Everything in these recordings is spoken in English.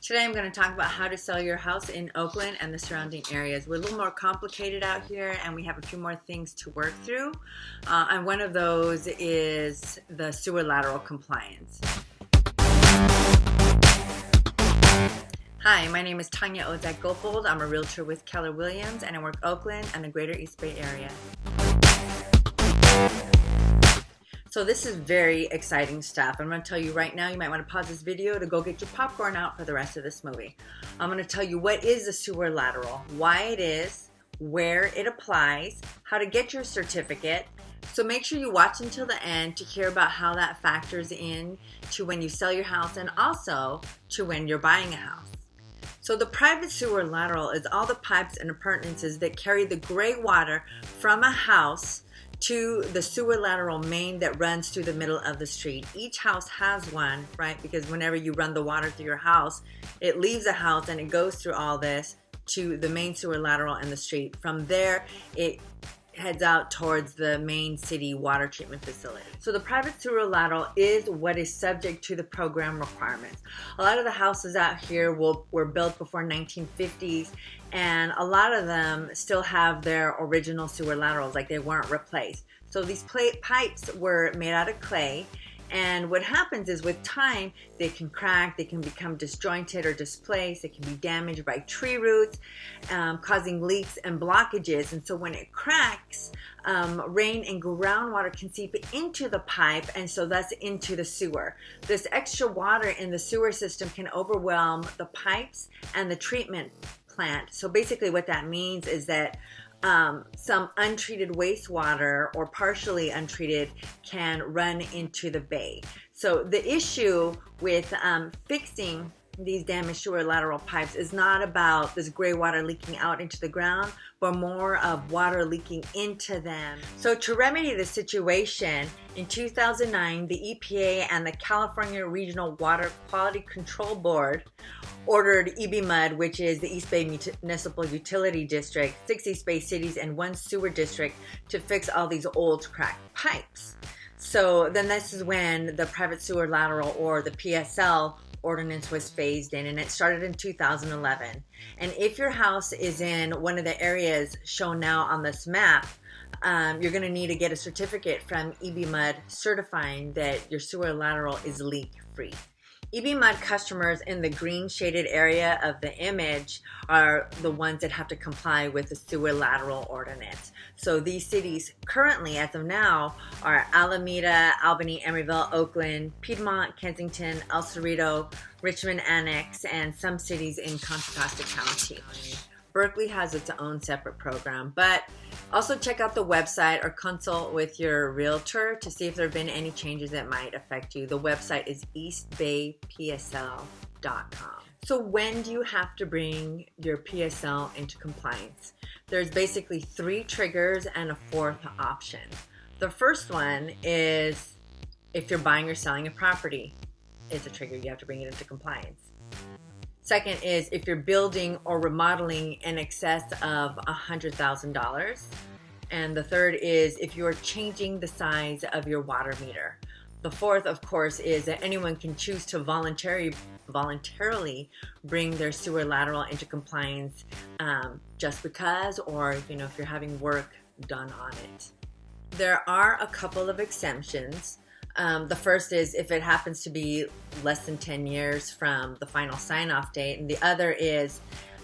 Today I'm going to talk about how to sell your house in Oakland and the surrounding areas. We're a little more complicated out here and we have a few more things to work through. And one of those is the sewer lateral compliance. Hi, my name is Tanja Odzak-Goppold. I'm a realtor with Keller Williams and I work Oakland and the greater East Bay area. So this is very exciting stuff. I'm going to tell you right now, you might want to pause this video to go get your popcorn out for the rest of this movie. I'm going to tell you what is the sewer lateral, why it is, where it applies, how to get your certificate. So make sure you watch until the end to hear about how that factors in to when you sell your house and also to when you're buying a house. So the private sewer lateral is all the pipes and appurtenances that carry the gray water from a house to the sewer lateral main that runs through the middle of the street. Each house has one, right? Because whenever you run the water through your house, it leaves the house and it goes through all this to the main sewer lateral in the street. From there, it heads out towards the main city water treatment facility. So the private sewer lateral is what is subject to the program requirements. A lot of the houses out here were built before 1950s, and a lot of them still have their original sewer laterals, like they weren't replaced. So these pipes were made out of clay, and what happens is with time, they can crack, they can become disjointed or displaced, they can be damaged by tree roots, causing leaks and blockages. And so when it cracks, rain and groundwater can seep into the pipe and so thus into the sewer. This extra water in the sewer system can overwhelm the pipes and the treatment plant. So basically what that means is that some untreated wastewater or partially untreated can run into the bay. So the issue with fixing these damaged sewer lateral pipes is not about this gray water leaking out into the ground, but more of water leaking into them. So to remedy the situation, in 2009, the EPA and the California Regional Water Quality Control Board ordered EBMUD, which is the East Bay Municipal Utility District, 6 East Bay cities, and 1 sewer district to fix all these old cracked pipes. So then this is when the private sewer lateral, or the PSL ordinance, was phased in, and it started in 2011. And if your house is in one of the areas shown now on this map, you're going to need to get a certificate from EBMUD certifying that your sewer lateral is leak-free. EBMUD customers in the green shaded area of the image are the ones that have to comply with the sewer lateral ordinance. So these cities currently, as of now, are Alameda, Albany, Emeryville, Oakland, Piedmont, Kensington, El Cerrito, Richmond Annex, and some cities in Contra Costa County. Berkeley has its own separate program, but also check out the website or consult with your realtor to see if there have been any changes that might affect you. The website is eastbaypsl.com. So when do you have to bring your PSL into compliance? There's basically 3 triggers and a 4th option. The first one is if you're buying or selling a property. It's a trigger, you have to bring it into compliance. Second is if you're building or remodeling in excess of $100,000. And the third is if you're changing the size of your water meter. The 4th, of course, is that anyone can choose to voluntarily bring their sewer lateral into compliance just because, or if you're having work done on it. There are a couple of exemptions. The first is if it happens to be less than 10 years from the final sign-off date, and the other is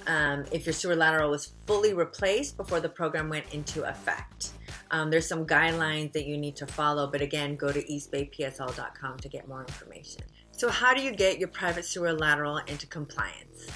if your sewer lateral was fully replaced before the program went into effect. There's some guidelines that you need to follow, but again, go to eastbaypsl.com to get more information. So how do you get your private sewer lateral into compliance?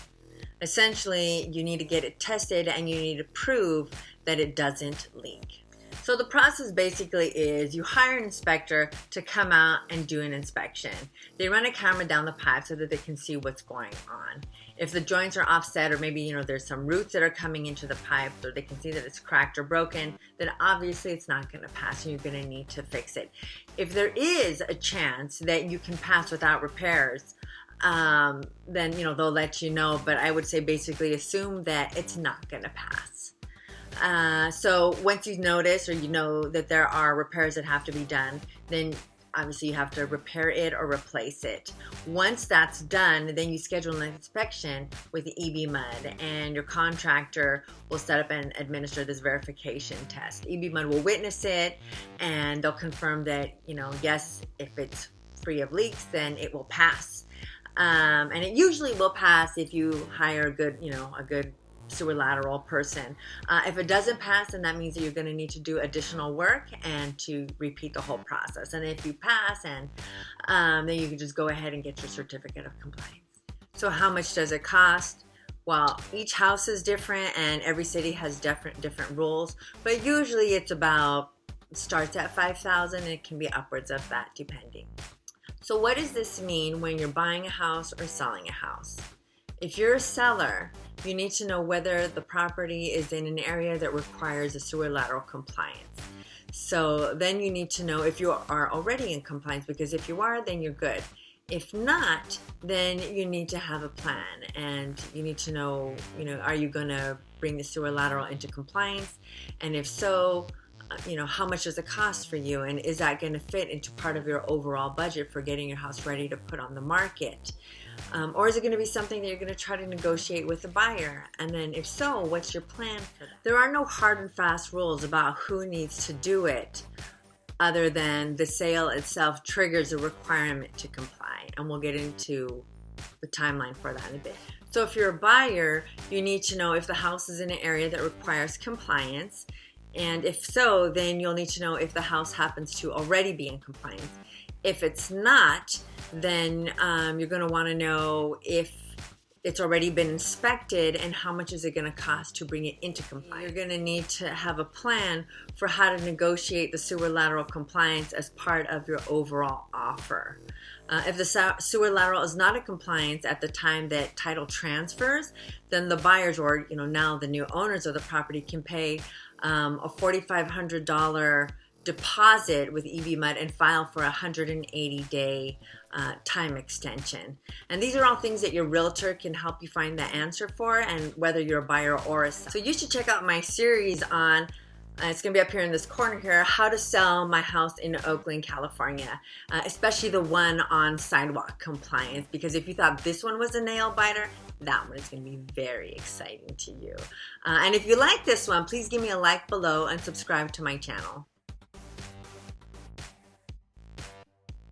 Essentially, you need to get it tested and you need to prove that it doesn't leak. So the process basically is you hire an inspector to come out and do an inspection. They run a camera down the pipe so that they can see what's going on. If the joints are offset, or maybe there's some roots that are coming into the pipe, or they can see that it's cracked or broken, then obviously it's not going to pass and you're going to need to fix it. If there is a chance that you can pass without repairs, then they'll let you know, but I would say basically assume that it's not going to pass. So once you notice or you know that there are repairs that have to be done, then obviously you have to repair it or replace it. Once that's done, then you schedule an inspection with the EB Mud, and your contractor will set up and administer this verification test. EB Mud will witness it, and they'll confirm that, yes, if it's free of leaks, then it will pass. And it usually will pass if you hire a good sewer lateral person. If it doesn't pass, then that means that you're going to need to do additional work and to repeat the whole process. And if you pass, and then you can just go ahead and get your certificate of compliance. So how much does it cost? Well, each house is different, and every city has different rules, but usually it starts at $5,000, and it can be upwards of that depending. So what does this mean when you're buying a house or selling a house? If you're a seller, you need to know whether the property is in an area that requires a sewer lateral compliance. So then you need to know if you are already in compliance, because if you are, then you're good. If not, then you need to have a plan, and you need to know, are you going to bring the sewer lateral into compliance? And if so, how much does it cost for you? And is that going to fit into part of your overall budget for getting your house ready to put on the market? Or is it going to be something that you're going to try to negotiate with the buyer? And then if so, what's your plan for that? There are no hard and fast rules about who needs to do it, other than the sale itself triggers a requirement to comply. And we'll get into the timeline for that in a bit. So if you're a buyer, you need to know if the house is in an area that requires compliance. And if so, then you'll need to know if the house happens to already be in compliance. If it's not, then you're going to want to know if it's already been inspected and how much is it going to cost to bring it into compliance. You're going to need to have a plan for how to negotiate the sewer lateral compliance as part of your overall offer. If the sewer lateral is not in compliance at the time that title transfers, then the buyers, or now the new owners of the property, can pay a $4,500 deposit with EB Mud and file for a 180-day time extension. And these are all things that your realtor can help you find the answer for, and whether you're a buyer or a seller. So you should check out my series on, it's going to be up here in this corner here, how to sell my house in Oakland, California, especially the one on sidewalk compliance, because if you thought this one was a nail biter, that one is going to be very exciting to you. And if you like this one, please give me a like below and subscribe to my channel.